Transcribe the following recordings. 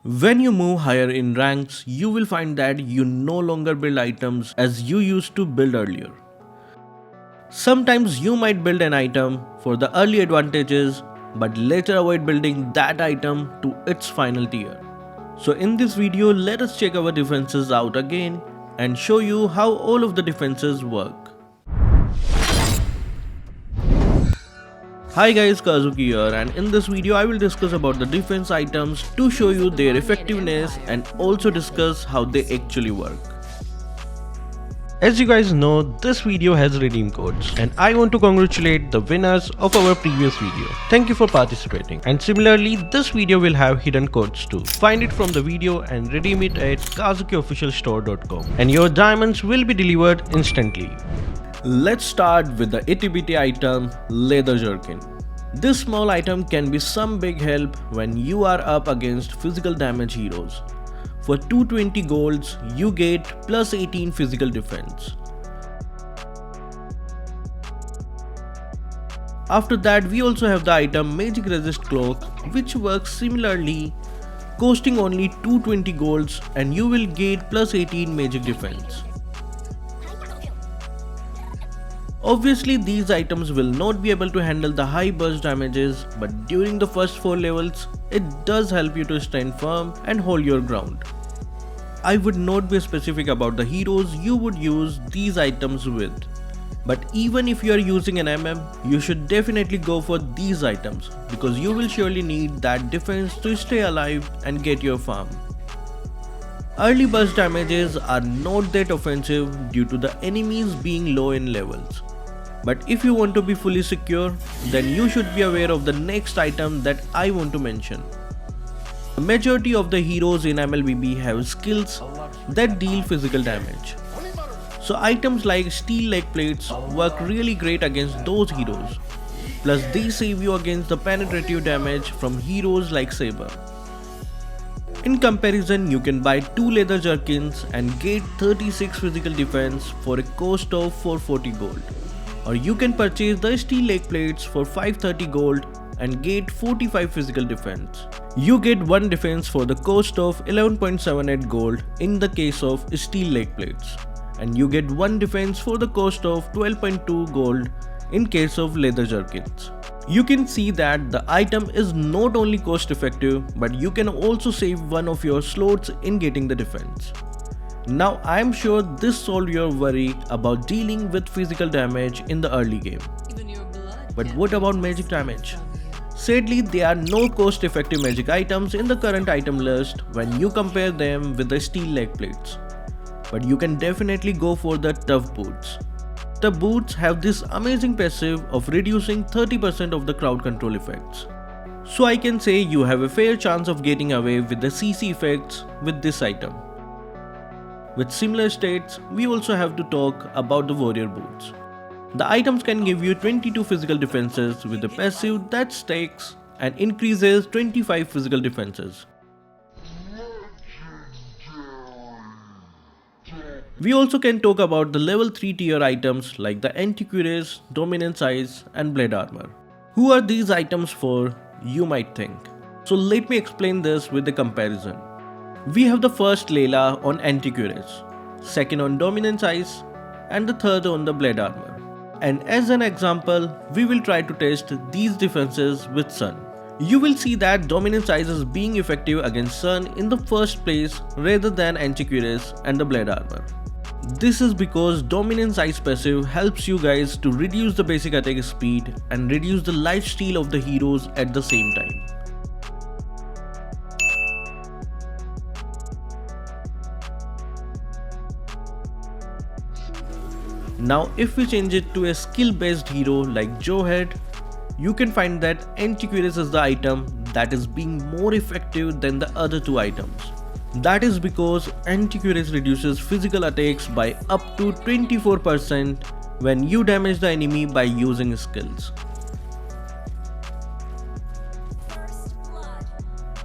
When you move higher in ranks, you will find that you no longer build items as you used to build earlier. Sometimes you might build an item for the early advantages, but later avoid building that item to its final tier. So in this video, let us check our defenses out again and show you how all of the defenses work. Hi guys, Kazuki here, and in this video I will discuss about the defense items to show you their effectiveness and also discuss how they actually work. As you guys know, this video has redeem codes and I want to congratulate the winners of our previous video. Thank you for participating, and similarly this video will have hidden codes too. Find it from the video and redeem it at Kazukiofficialstore.com and your diamonds will be delivered instantly. Let's start with the itty-bitty item Leather Jerkin. This small item can be some big help when you are up against physical damage heroes. For 220 golds, you get plus 18 physical defense. After that, we also have the item Magic Resist Cloak, which works similarly, costing only 220 golds and you will get plus 18 magic defense. Obviously, these items will not be able to handle the high burst damages, but during the first 4 levels, it does help you to stand firm and hold your ground. I would not be specific about the heroes you would use these items with, but even if you are using an MM, you should definitely go for these items because you will surely need that defense to stay alive and get your farm. Early burst damages are not that offensive due to the enemies being low in levels. But if you want to be fully secure, then you should be aware of the next item that I want to mention. The majority of the heroes in mlbb have skills that deal physical damage. So items like steel leg plates work really great against those heroes. Plus they save you against the penetrative damage from heroes like Saber. In comparison, you can buy 2 leather jerkins and get 36 physical defense for a cost of 440 gold. Or you can purchase the steel leg plates for 530 gold and get 45 physical defense. You get 1 defense for the cost of 11.78 gold in the case of steel leg plates, and you get 1 defense for the cost of 12.2 gold in case of leather jerkins. You can see that the item is not only cost effective, but you can also save one of your slots in getting the defense. Now I am sure this solved your worry about dealing with physical damage in the early game. But what about magic damage? Sadly, there are no cost effective magic items in the current item list when you compare them with the steel leg plates. But you can definitely go for the tough boots. The boots have this amazing passive of reducing 30% of the crowd control effects. So I can say you have a fair chance of getting away with the CC effects with this item. With similar states, we also have to talk about the warrior boots. The items can give you 22 physical defenses with a passive that stacks and increases 25 physical defenses. We also can talk about the level 3 tier items like the anti-cuirass, dominance eyes and blade armor. Who are these items for, you might think. So let me explain this with a comparison. We have the first Layla on anti-cuirass, second on dominance eyes and the third on the blade armor. And as an example, we will try to test these defenses with Sun. You will see that dominance eyes is being effective against Sun in the first place rather than anti-cuirass and the blade armor. This is because dominance eyes passive helps you guys to reduce the basic attack speed and reduce the lifesteal of the heroes at the same time. Now if we change it to a skill based hero like Joehead, you can find that anti-cuirass is the item that is being more effective than the other 2 items. That is because anti-cuirass reduces physical attacks by up to 24% when you damage the enemy by using skills.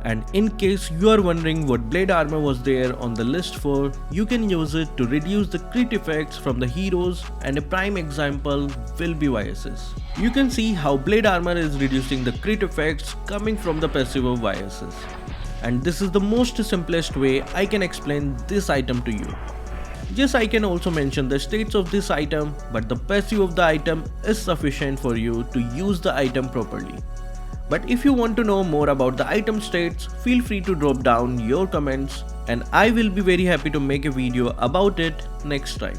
And in case you are wondering what blade armor was there on the list for, you can use it to reduce the crit effects from the heroes, and a prime example will be YSS. You can see how blade armor is reducing the crit effects coming from the passive of YSS. And this is the most simplest way I can explain this item to you. Yes, I can also mention the states of this item, but the passive of the item is sufficient for you to use the item properly. But if you want to know more about the item states, feel free to drop down your comments and I will be very happy to make a video about it next time.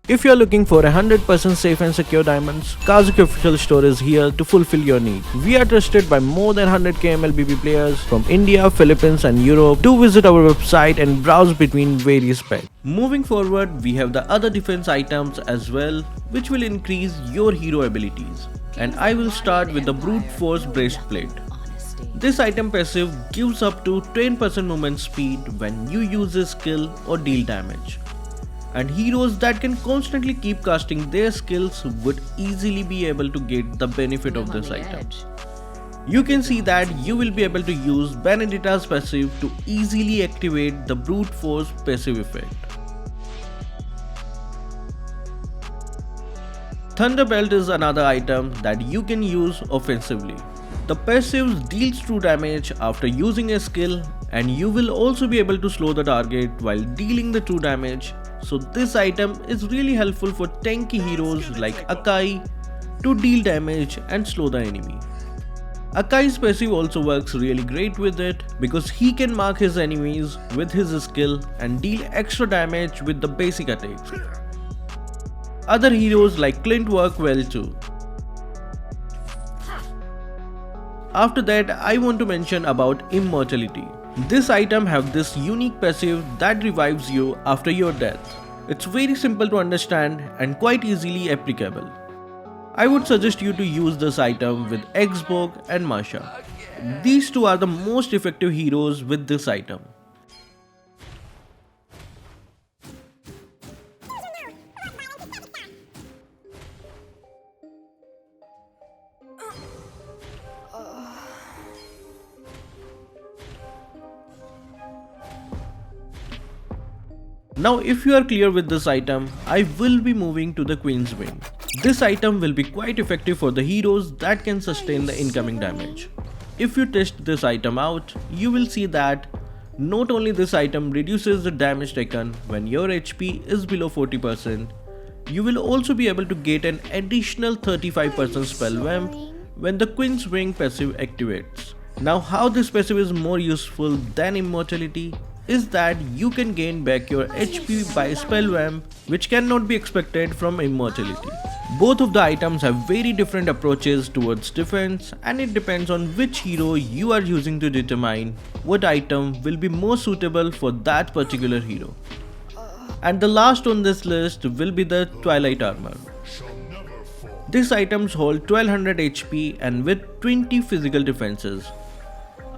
If you are looking for 100% safe and secure diamonds, Kazuki Official Store is here to fulfill your need. We are trusted by more than 100k mlbb players from India, Philippines and Europe. Do visit our website and browse between various packs. Moving forward, we have the other defense items as well, which will increase your hero abilities. And I will start with the Brute Force Breastplate. This item passive gives up to 10% movement speed when you use a skill or deal damage. And heroes that can constantly keep casting their skills would easily be able to get the benefit of this item. You can see that you will be able to use Benedetta's passive to easily activate the Brute Force passive effect. Thunderbelt is another item that you can use offensively. The passive deals true damage after using a skill, and you will also be able to slow the target while dealing the true damage. So this item is really helpful for tanky heroes like Akai to deal damage and slow the enemy. Akai's passive also works really great with it because he can mark his enemies with his skill and deal extra damage with the basic attacks. Other heroes like Clint work well too. After that, I want to mention about Immortality. This item have this unique passive that revives you after your death. It's very simple to understand and quite easily applicable. I would suggest you to use this item with Xborg and Masha. These two are the most effective heroes with this item. Now if you are clear with this item, I will be moving to the Queen's Wing. This item will be quite effective for the heroes that can sustain the incoming damage. If you test this item out, you will see that not only this item reduces the damage taken when your HP is below 40%, you will also be able to get an additional 35% spell vamp when the Queen's Wing passive activates. Now how this passive is more useful than Immortality is that you can gain back your HP by spell vamp, which cannot be expected from Immortality. Both of the items have very different approaches towards defense, and it depends on which hero you are using to determine what item will be more suitable for that particular hero. And the last on this list will be the Twilight Armor. These items hold 1200 HP and with 20 physical defenses.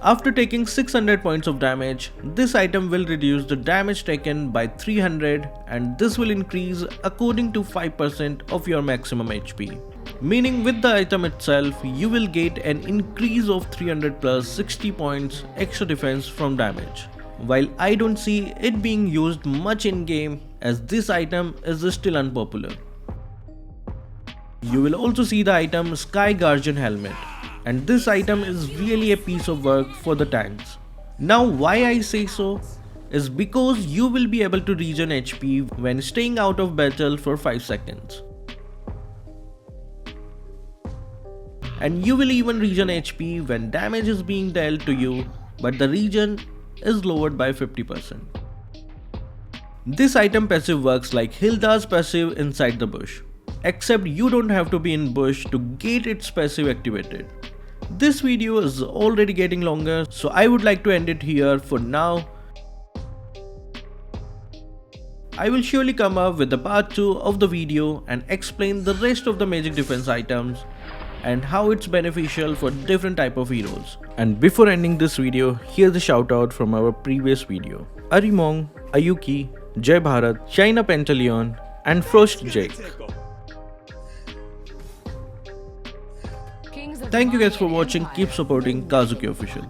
After taking 600 points of damage, this item will reduce the damage taken by 300, and this will increase according to 5% of your maximum HP. Meaning with the item itself, you will get an increase of 300 plus 60 points extra defense from damage. While I don't see it being used much in game as this item is still unpopular. You will also see the item Sky Guardian Helmet. And this item is really a piece of work for the tanks. Now why I say so is because you will be able to regen HP when staying out of battle for 5 seconds. And you will even regen HP when damage is being dealt to you, but the regen is lowered by 50%. This item passive works like Hilda's passive inside the bush, except you don't have to be in bush to get its passive activated. This video is already getting longer, so I would like to end it here for now. I will surely come up with the part 2 of the video and explain the rest of the magic defense items and how it's beneficial for different type of heroes. And before ending this video, here's a shout out from our previous video. Arimong, Ayuki, Jai Bharat, China Pantaleon and Frost Jake. Thank you guys for watching. Keep supporting Kazuki Official.